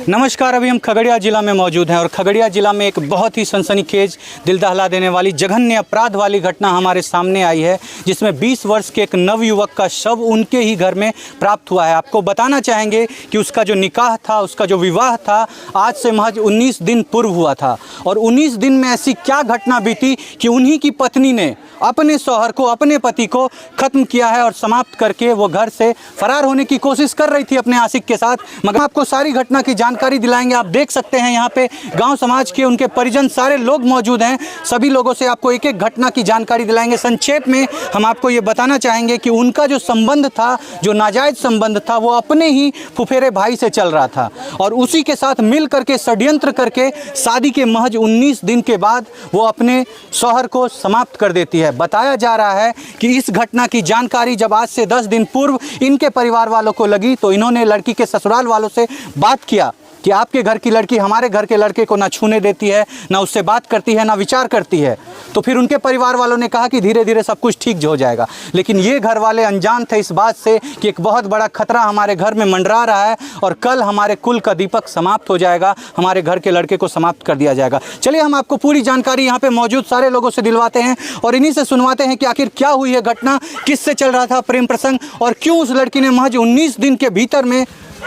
नमस्कार, अभी हम खगड़िया जिला में मौजूद हैं और खगड़िया जिला में एक बहुत ही सनसनीखेज, दिल दहला देने वाली, जघन्य अपराध वाली घटना हमारे सामने आई है, जिसमें 20 वर्ष के एक नवयुवक का शव उनके ही घर में प्राप्त हुआ है। आपको बताना चाहेंगे कि उसका जो निकाह था, उसका जो विवाह था, आज से महज 19 दिन पूर्व हुआ था। और 19 दिन में ऐसी क्या घटना बीती कि उन्हीं की पत्नी ने अपने शौहर को, अपने पति को ख़त्म किया है और समाप्त करके वो घर से फरार होने की कोशिश कर रही थी अपने आशिक के साथ। मगर आपको सारी घटना की जानकारी दिलाएंगे। आप देख सकते हैं यहाँ पे गांव समाज के, उनके परिजन, सारे लोग मौजूद हैं। सभी लोगों से आपको एक एक घटना की जानकारी दिलाएंगे। संक्षेप में हम आपको ये बताना चाहेंगे कि उनका जो संबंध था, जो नाजायज़ संबंध था, वो अपने ही फुफेरे भाई से चल रहा था और उसी के साथ मिल करके षड्यंत्र करके शादी के महज 19 दिन के बाद वो अपने शौहर को समाप्त कर देती है। बताया जा रहा है कि इस घटना की जानकारी जब आज से 10 दिन पूर्व इनके परिवार वालों को लगी तो इन्होंने लड़की के ससुराल वालों से बात किया कि आपके घर की लड़की हमारे घर के लड़के को ना छूने देती है, ना उससे बात करती है, ना विचार करती है। तो फिर उनके परिवार वालों ने कहा कि धीरे धीरे सब कुछ ठीक हो जाएगा। लेकिन ये घर वाले अनजान थे इस बात से कि एक बहुत बड़ा खतरा हमारे घर में मंडरा रहा है और कल हमारे कुल का दीपक समाप्त हो जाएगा, हमारे घर के लड़के को समाप्त कर दिया जाएगा। चलिए हम आपको पूरी जानकारी यहाँ पर मौजूद सारे लोगों से दिलवाते हैं और इन्हीं से सुनवाते हैं कि आखिर क्या हुई है घटना, किससे चल रहा था प्रेम प्रसंग और क्यों उस लड़की ने महज 19 दिन के भीतर में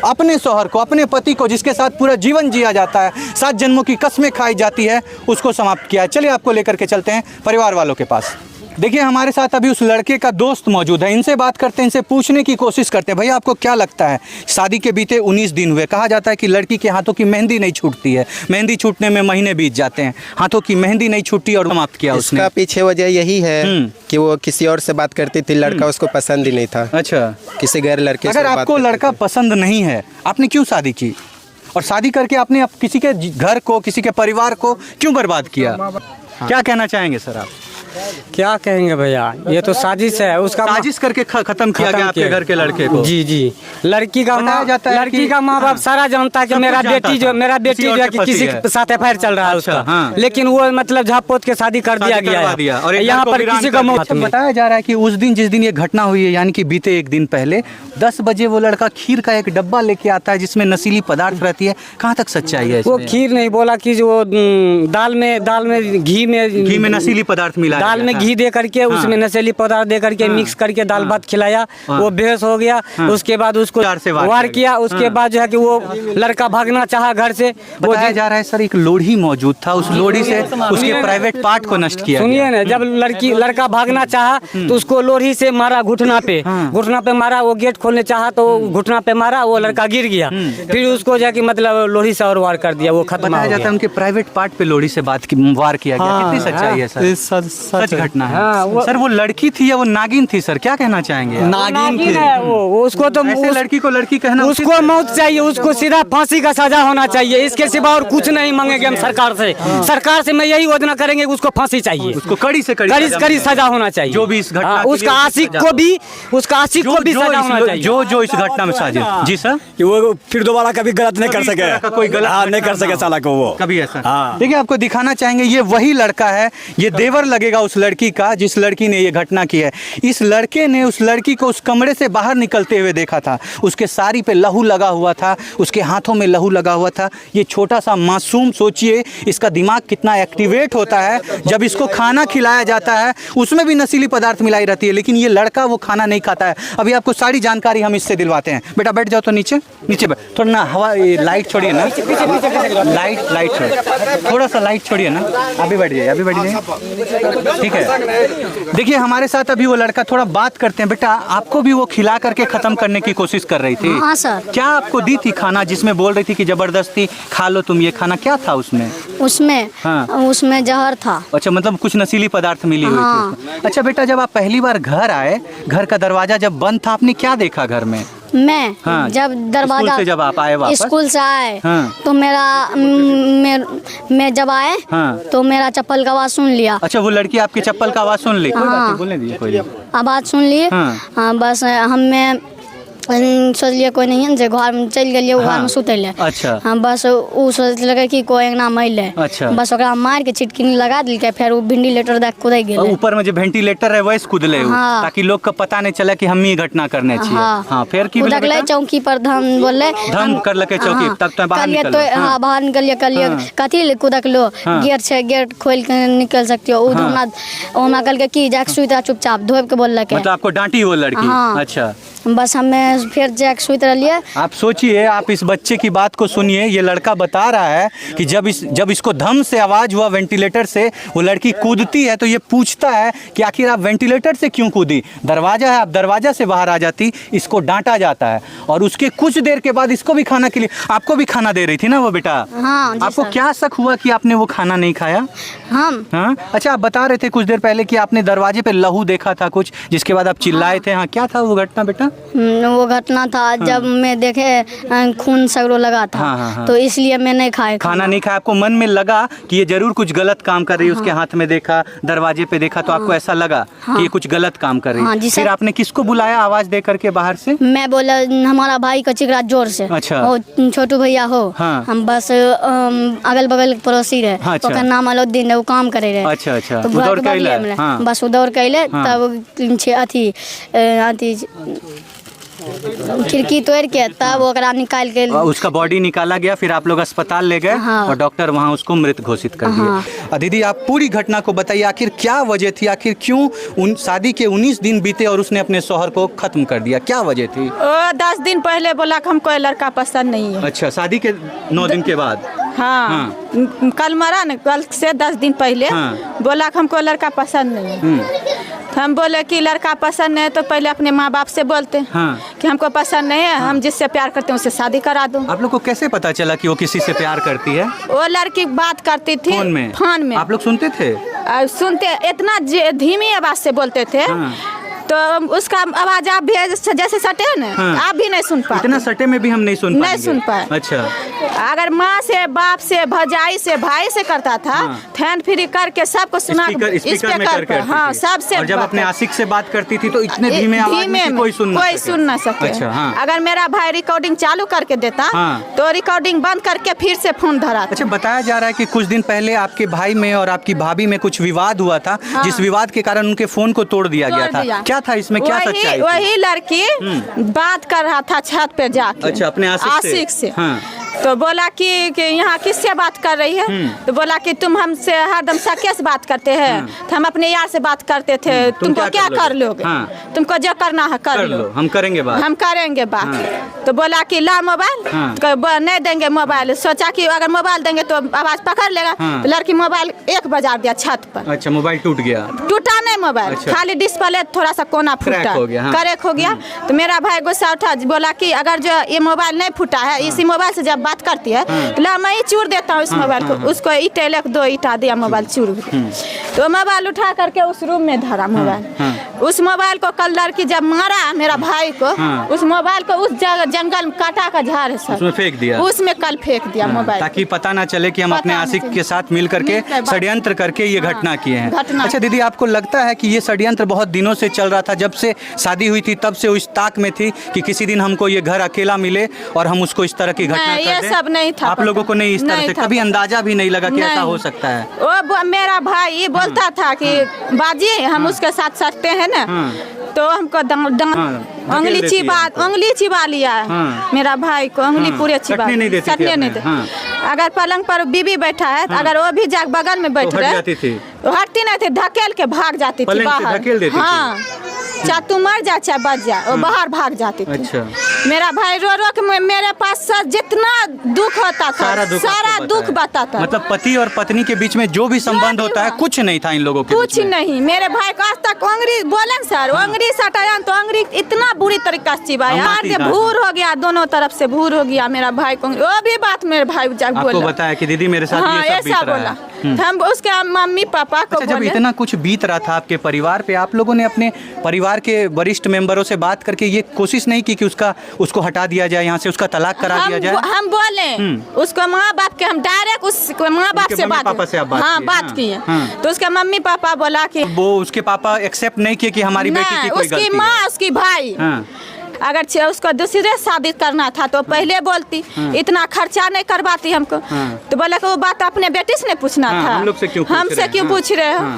अपने शौहर को, अपने पति को, जिसके साथ पूरा जीवन जिया जाता है, 7 जन्मों की कस्में खाई जाती है, उसको समाप्त किया है। चलिए आपको लेकर के चलते हैं परिवार वालों के पास। देखिए हमारे साथ अभी उस लड़के का दोस्त मौजूद है, इनसे बात करते हैं, इनसे पूछने की कोशिश करते हैं। भैया आपको क्या लगता है, शादी के बीते 19 दिन हुए, कहा जाता है कि लड़की के हाथों की मेहंदी नहीं छूटती है, मेहंदी छूटने में महीने बीत जाते हैं, हाथों की मेहंदी नहीं छूटी और समाप्त किया उसने। इसका पीछे वजह यही है कि वो किसी और से बात करती थी, लड़का उसको पसंद ही नहीं था। अच्छा, किसी गैर लड़के से अगर आपको लड़का पसंद नहीं है, आपने क्यों शादी की? और शादी करके आपने किसी के घर को, किसी के परिवार को क्यों बर्बाद किया? क्या कहना चाहेंगे सर आप? क्या कहेंगे भैया, ये तो साजिश है। उसका साजिश करके खत्म किया गया आपके घर के लड़के को। जी जी, लड़की का माँ बाप सारा जानता है कि मेरा बेटी जो है कि किसी के साथ एफआईआर चल रहा है उसका, लेकिन वो मतलब झापोत के शादी कर दिया गया है। यहाँ पर किसी का मौत नहीं। बताया जा रहा है कि उस दिन, जिस दिन ये घटना हुई है, यानी कि बीते एक दिन पहले 10 बजे वो लड़का खीर का एक डब्बा लेके आता है जिसमें नशीली पदार्थ रहती है। कहाँ तक सच्चाई है? वो खीर नहीं बोला कि जो दाल में घी में नशीली पदार्थ मिला, दाल में घी दे करके उसमें नशीली पदार्थ दे करके मिक्स करके दाल भात खिलाया। वो बेहोश हो गया। उसके बाद उसको वार किया। उसके बाद जो है कि वो लड़का भागना चाहा घर से। बताया जा रहा है सर एक लोढ़ी मौजूद था, उस लोढ़ी से उसके प्राइवेट पार्ट को नष्ट किया। सुनिए ना, जब लड़का भागना चाहा तो उसको लोढ़ी से मारा, घुटना पे मारा। वो गेट खोलने चाहा तो घुटना पे मारा, वो लड़का गिर गया। फिर उसको जाके मतलब लोढ़ी से और वार कर दिया, वो खत्म। बताया जाता है उनके प्राइवेट पार्ट पे लोढ़ी से वार किया गया। कितनी सच्चाई है सर? सच घटना है। सर वो लड़की थी या वो नागिन थी सर, क्या कहना चाहेंगे? नागिन थी वो। उसको तो ऐसे लड़की को लड़की कहना, उसको मौत चाहिए, उसको सीधा फांसी का सजा होना चाहिए। इसके सिवा और कुछ नहीं मांगेंगे हम सरकार से। सरकार से मैं यही योजना करेंगे, उसको फांसी चाहिए, उसको कड़ी से कड़ी सजा होना चाहिए। जो भी इस घटना, उसका आशिक को भी सजा होना चाहिए। जो इस घटना में साजिश। जी सर, कि वो फिर दोबारा कभी गलत नहीं कर सके, कोई गलत नहीं कर सके साला को वो कभी ऐसा। देखिए आपको दिखाना चाहेंगे, ये वही लड़का है, ये देवर लगेगा उस लड़की का जिस लड़की ने ये घटना की है। इस लड़के ने उस लड़की को उस कमरे से बाहर निकलते हुए देखा था। उसके साड़ी पे लहू लगा हुआ था, उसके हाथों में लहू लगा हुआ था। ये छोटा सा मासूम, सोचिए इसका दिमाग कितना एक्टिवेट होता है जब इसको खाना खिलाया जाता है, उसमें भी नशीली पदार्थ मिलाई रहती है, लेकिन ये लड़का वो खाना नहीं खाता है। अभी आपको सारी जानकारी हम इससे दिलवाते हैं। बेटा बैठ जाओ तो नीचे थोड़ा ना, हवा लाइट छोड़िए ना, लाइट छोड़िए, थोड़ा सा लाइट छोड़िए ना। अभी बैठ जाइए, ठीक है। देखिए हमारे साथ अभी वो लड़का, थोड़ा बात करते हैं। बेटा आपको भी वो खिला करके खत्म करने की कोशिश कर रही थी? हाँ सर। क्या आपको दी थी खाना जिसमें बोल रही थी कि जबरदस्ती खा लो तुम ये खाना? क्या था उसमें? उसमें जहर था। अच्छा, मतलब कुछ नशीली पदार्थ मिली हुई थी। अच्छा बेटा, जब आप पहली बार घर आए, घर का दरवाजा जब बंद था, आपने क्या देखा घर में? मैं जब दरवाजा जब आप आए वापस स्कूल से आए तो मैं जब आए तो मेरा चप्पल का आवाज सुन लिया। अच्छा, वो लड़की आपकी चप्पल का आवाज सुन ली? कोई बात नहीं, बोलने दीजिए, कोई आवाज सुन लिए। बस हमें सोचलिए कोई नहीं है, घर में चल गए, घर में सुते ले। अच्छा। हाँ, बस वो सोचलक कि कोई अंगना मैल है। अच्छा। बस ओकरा मार के छिटकिनी लगा दिलके, फिर वो वेंटिलेटर देख कूद गेल। ऊपर में जो वेंटिलेटर है वैसे कूदले उ, हाँ। ताकि लोग को पता नहीं चले कि हम ही घटना करने चाहिए। हाँ। हाँ, फिर की कूदक ले चौकी पर धम बोले धम कर लके चौकी, तब तो बाहर कहलिए निकल तो लो। हाँ बाहर निकलिए, कहलिए कथी ले कूदक लो, गेट से गेट खोल के निकल सकती हो। हमरा कहलके कि जाके सुइत रह चुपचाप, धोब के बोललक। मतलब आपको डांटी वो लड़की? हाँ। अच्छा। बस हमें फिर जाके सुइत रहिए। आप सोचिए, आप इस बच्चे की बात को सुनिए। ये लड़का बता रहा है कि जब इसको धम से आवाज़ हुआ वेंटिलेटर से, वो लड़की कूदती है तो ये पूछता है कि आखिर आप वेंटिलेटर से क्यों कूदी? दरवाज़ा है, आप दरवाज़ा से बाहर आ जाती। इसको डांटा जाता है और उसके कुछ देर के बाद इसको भी खाना के लिए, आपको भी खाना दे रही थी ना वो बेटा? हाँ जी आपको सर। क्या शक हुआ कि आपने वो खाना नहीं खाया? हम हाँ, अच्छा, आप बता रहे थे कुछ देर पहले कि आपने दरवाजे पे लहू देखा था कुछ, जिसके बाद आप चिल्लाए थे। हाँ, क्या था वो घटना बेटा? वो घटना था जब मैं देखे खून सगरो लगा था। हाँ। तो इसलिए मैं नहीं खाया खाना नहीं खाया। आपको मन में लगा कि ये जरूर कुछ गलत काम कर रही है। उसके हाथ में देखा, दरवाजे पे देखा, तो आपको ऐसा लगा कि ये कुछ गलत काम कर रही हाँ है। जी सर। फिर आपने किसको बुलाया आवाज दे करके बाहर से? मैं बोला हमारा भाई का चिकरा जोर से। अच्छा। वो छोटू भैया हो। हाँ। हम बस अगल बगल पड़ोसी रहे। हाँ, अच्छा। ओकर नाम अलाउद्दीन है, वो काम करे रहे। अच्छा। तो उधर घर के कैले? बगले में रहे। हाँ। बस उधर कैले। हाँ। तब अथी खिड़की तोड़ के तब ओकरा निकाल के उसका बॉडी निकाला गया। फिर आप लोग अस्पताल ले गए। हाँ। और डॉक्टर वहाँ उसको मृत घोषित कर दिया। हाँ। दीदी, आप पूरी घटना को बताइए, आखिर क्या वजह थी? आखिर क्यों शादी के 19 दिन बीते और उसने अपने शौहर को खत्म कर दिया? क्या वजह थी? 10 दिन पहले बोला कि हमको ये लड़का पसंद नहीं है। अच्छा, शादी के 9 दिन के बाद? हाँ। कल मरा न, कल से 10 दिन पहले हाँ। बोला कि हमको लड़का पसंद नहीं है। तो हम बोले कि लड़का पसंद नहीं है तो पहले अपने माँ बाप से बोलते हाँ। कि हमको पसंद नहीं है, हम जिससे प्यार करते हैं उससे शादी करा दो। आप लोग को कैसे पता चला कि वो किसी से प्यार करती है? वो लड़की बात करती थी फोन में। आप लोग सुनते थे? सुनते, इतना धीमी आवाज से बोलते थे। हाँ। तो उसका आवाज आप भी जैसे सटे है ना। हाँ। आप भी नहीं सुन पाए। इतना सटे में भी हम नहीं सुन नहीं सुन पाए। अच्छा। अगर माँ से, बाप से, भजाई से, भाई से करता था, हैंड फ्री करके सबको सुना, स्पीकर में करके हाँ, सबसे। और जब अपने आशिक से बात करती थी तो इतने धीमे आवाज में कि कोई सुन ना सके। अच्छा, हाँ। अगर मेरा भाई रिकॉर्डिंग चालू करके देता हाँ। तो रिकॉर्डिंग बंद करके फिर से फोन धरा। अच्छा, बताया जा रहा है कि कुछ दिन पहले आपके भाई में और आपकी भाभी में कुछ विवाद हुआ था। हाँ। जिस विवाद के कारण उनके फोन को तोड़ दिया गया था। क्या था इसमें, क्या सच्चाई थी? वही लड़की बात कर रहा था छत पे जाके। अच्छा, अपने आशिक से। हाँ। तो बोला कि यहाँ किससे बात कर रही है? तो बोला कि तुम हमसे हरदम सके से बात करते हैं। तो हम अपने यार से बात करते थे। तुमको क्या कर लोगे? हाँ। तुमको जो करना है कर लो, हम करेंगे बात। हम करेंगे बात। हाँ। तो बोला कि ला मोबाइल। हाँ। तो नहीं देंगे मोबाइल। सोचा कि अगर मोबाइल देंगे तो आवाज पकड़ लेगा। हाँ। तो लड़की मोबाइल एक बजा दिया छत पर। अच्छा, मोबाइल टूट गया? टूटा नहीं मोबाइल। अच्छा। खाली डिस्प्ले थोड़ा सा कोना फूटा, क्रैक हो गया। तो मेरा भाई गुस्सा उठा, बोला कि अगर जो ये मोबाइल नहीं फूटा है, इसी मोबाइल से जब बात करती है तो ला मैं ही चूर देता हूँ इस मोबाइल को। उसको ईटे लेके 2 ईटा दिया, मोबाइल चूर। तो मोबाइल उठा करके उस रूम में धरा मोबाइल। उस मोबाइल को कल लड़की जब मारा मेरा भाई को, उस मोबाइल को उस जंगल में काटा का झाड़ है सर, उसमें फेंक दिया। उसमें कल फेंक दिया मोबाइल, ताकि पता ना चले कि हम अपने आशिक के साथ मिल करके षड्यंत्र करके ये घटना किए हैं। अच्छा दीदी, आपको लगता है कि ये षड्यंत्र बहुत दिनों से चल रहा था? जब से शादी हुई थी तब से उस ताक में थी कि किसी दिन हमको ये घर अकेला मिले और हम उसको इस तरह की घटना कर दें? सब नहीं था। आप लोगों को नहीं इस तरह से कभी अंदाजा भी नहीं लगा कि ऐसा हो सकता है? वो मेरा भाई बोलता था कि बाजी हम उसके साथ सटते हैं ना, तो हमको उंगली चिबा लिया है। मेरा भाई को उंगली पूरे चिबा, सटने नहीं देते। अगर पलंग पर बीबी बैठा है, अगर वो भी जाग बगल में बैठ रहे, हटती नहीं थी, धकेल के भाग जाती थी बाहर। हाँ, चाहे तू मर जा चाहे बच जा, वो बाहर भाग जाती थी। अच्छा। मेरा भाई रो रो के मेरे पास जितना दुख होता था सारा दुख बताता। मतलब पति और पत्नी के बीच में जो भी संबंध होता है कुछ नहीं था इन लोगों के? कुछ नहीं। मेरे भाई को आज तक उंगली बोले सर, उंगली सटाया तो उंगली इतना बुरी तरीका से चिबाया, भूर हो गया, दोनों तरफ से भूर हो गया मेरा भाई को। वो भी बात मेरे भाई जब आपको बताया कि दीदी मेरे साथ ये सब बीत रहा है। हम उसके मम्मी पापा को जब इतना कुछ बीत रहा था आपके परिवार पे, आप लोगों ने अपने परिवार के वरिष्ठ मेंबरों से बात करके ये कोशिश नहीं की कि उसको हटा दिया जाए यहाँ से, उसका तलाक करा दिया जाए? हम बोले उसको माँ बाप के, हम डायरेक्ट उसके माँ बाप से बात किए। तो उसके मम्मी पापा बोला कि वो उसके पापा एक्सेप्ट नहीं किए कि हमारी बेटी की कोई गलती है। उसकी माँ उसकी भाई अगर उसको दूसरे शादी करना था तो पहले बोलती, इतना खर्चा नहीं करवाती हमको। तो बोला कि वो बात अपने बेटी से नहीं पूछना था, हमसे क्यों पूछ रहे हो?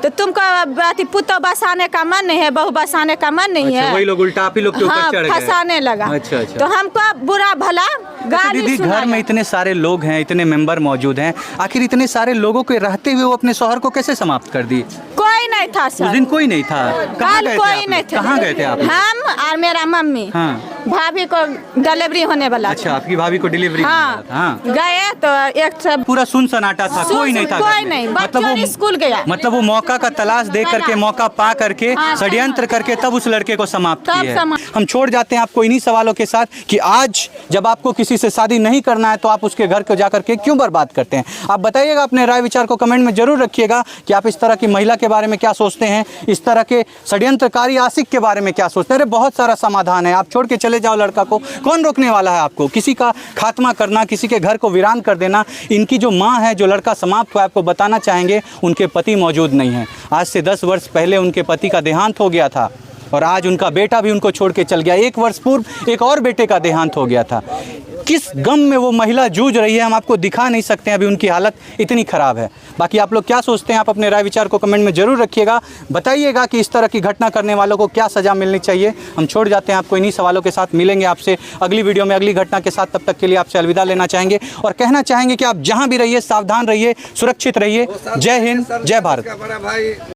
तो तुमको पुत्र बसाने का मन नहीं है, बहू बसाने का मन नहीं है, वही लोग उल्टा आप ही लोग के ऊपर चढ़ गए, फंसाने लगा। अच्छा। तो हमको बुरा भला गाली दीदी, घर सुनाया। में इतने सारे लोग हैं, इतने मेंबर मौजूद हैं, आखिर इतने सारे लोगों के रहते हुए वो अपने शौहर को कैसे समाप्त कर दी? कोई नहीं था उस सर, दिन कोई नहीं था। कहाँ कल गए थे कोई आप नहीं लोग? थे। कहाँ गए थे आप लोग? हम और मेरा मम्मी, हाँ। भाभी को डिलीवरी होने वाला अच्छा, था। आपकी भाभी को डिलीवरी हाँ, हाँ। गए तो एक सब पूरा सुन सन्नाटा था, कोई नहीं था घर कोई में। नहीं, मतलब बच्चों स्कूल गया। मतलब वो मौका का तलाश दे करके, मौका पा करके, हाँ, षड्यंत्र करके तब उस लड़के को समाप्त तब किया है। समाप्त। हम छोड़ जाते हैं आपको इन्हीं सवालों के साथ कि आज जब आपको किसी से शादी नहीं करना है तो आप उसके घर को जाकर के क्यों बर्बाद करते हैं? आप बताइएगा, अपने राय विचार को कमेंट में जरूर रखिएगा कि आप इस तरह की महिला के बारे में क्या सोचते हैं, इस तरह के षड्यंत्रकारी आशिक के बारे में क्या सोचते हैं। अरे बहुत सारा समाधान है, आप छोड़ के चले जाओ लड़का को, कौन रोकने वाला है आपको? किसी का खात्मा करना, किसी के घर को वीरान कर देना। इनकी जो माँ है, जो लड़का समाप्त हुआ, आपको बताना चाहेंगे उनके पति मौजूद नहीं है। आज से 10 वर्ष पहले उनके पति का देहांत हो गया था और आज उनका बेटा भी उनको छोड़ के चल गया। 1 वर्ष पूर्व एक और बेटे का देहांत हो गया था। किस गम में वो महिला जूझ रही है हम आपको दिखा नहीं सकते हैं, अभी उनकी हालत इतनी ख़राब है। बाकी आप लोग क्या सोचते हैं, आप अपने राय विचार को कमेंट में ज़रूर रखिएगा। बताइएगा कि इस तरह की घटना करने वालों को क्या सज़ा मिलनी चाहिए। हम छोड़ जाते हैं आपको इन्हीं सवालों के साथ। मिलेंगे आपसे अगली वीडियो में अगली घटना के साथ। तब तक के लिए आपसे अलविदा लेना चाहेंगे और कहना चाहेंगे कि आप जहाँ भी रहिए सावधान रहिए, सुरक्षित रहिए। जय हिंद, जय भारत।